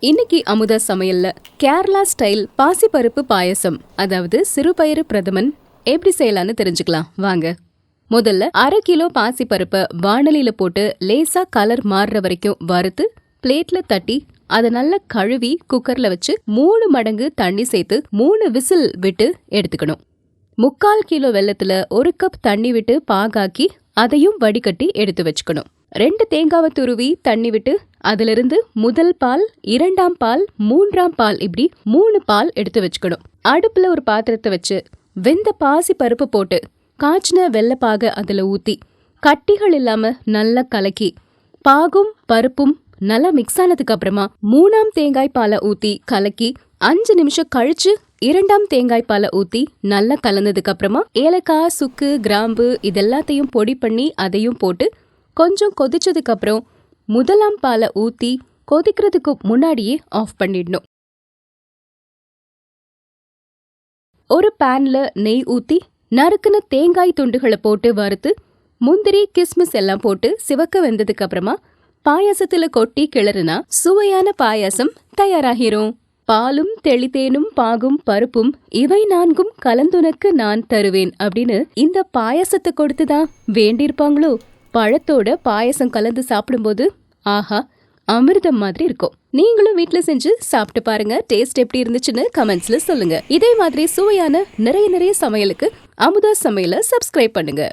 இன்னைக்கு அமுதா சமையல்ல கேரளா ஸ்டைல் பாசிப்பருப்பு பாயசம், அதாவது சிறுபயிறு பிரதமன் எப்படி செய்யலான்னு தெரிஞ்சுக்கலாம் வாங்க. முதல்ல 1/2 கிலோ பாசிப்பருப்பை வாணலியில போட்டு லேசா கலர் மாறுற வரைக்கும் வறுத்து பிளேட்ல தட்டி அதை நல்லா கழுவி குக்கர்ல வச்சு 3 மடங்கு தண்ணி சேர்த்து 3 விசில் விட்டு எடுத்துக்கணும். 3/4 கிலோ வெல்லத்துல 1 கப் தண்ணி விட்டு பாகாக்கி அதையும் வடிகட்டி எடுத்து வச்சுக்கணும். 2 தேங்காவை துருவி தண்ணி விட்டு அதிலிருந்து முதல் பால், 2ஆம் பால், 3ஆம் பால் இப்படி 3 பால் எடுத்து வச்சுக்கணும். அடுப்புல ஒரு பாத்திரத்தை வச்சு வெந்த பாசி பருப்பு போட்டு காய்ச்சின வெள்ளப்பாக அதுல ஊத்தி கட்டிகள் இல்லாம நல்லா கலக்கி பாகும் பருப்பும் நல்லா மிக்ஸ் ஆனதுக்கு அப்புறமா 3ஆம் தேங்காய் பாலை ஊத்தி கலக்கி 5 நிமிஷம் கழிச்சு 2ஆம் தேங்காய் பாலை ஊத்தி நல்லா கலந்ததுக்கு அப்புறமா ஏலக்காய், சுக்கு, கிராம்பு இதெல்லாத்தையும் பொடி பண்ணி அதையும் போட்டு கொஞ்சம் கொதிச்சதுக்கு அப்புறம் 1ஆம் பாலை ஊத்தி கொதிக்கிறதுக்கு முன்னாடியே ஆஃப் பண்ணிடணும். ஒரு பேன்ல நெய் ஊத்தி நறுக்குன தேங்காய் துண்டுகளை போட்டு வறுத்து முந்திரி, கிஸ்மிஸ் எல்லாம் போட்டு சிவக்க வெந்ததுக்கு அப்புறமா பாயாசத்துல கொட்டி கிளறுனா சுவையான பாயாசம் தயாராகிரும். பாலும் தெளித்தேனும் பாகும் பருப்பும் இவை 4ம் கலந்துனக்கு நான் தருவேன் அப்படின்னு இந்த பாயாசத்தை கொடுத்துதான் வேண்டியிருப்பாங்களோ. பழத்தோட பாயசம் கலந்து சாப்பிடும்போது ஆஹா, அமிர்தம் மாதிரி இருக்கும். நீங்களும் வீட்ல செஞ்சு சாப்பிட்டு பாருங்க. டேஸ்ட் எப்படி இருந்துச்சுன்னு கமெண்ட்ஸ்ல சொல்லுங்க. இதே மாதிரி சுவையான நிறைய சமையலுக்கு அமுதா சமையலை சப்ஸ்கிரைப் பண்ணுங்க.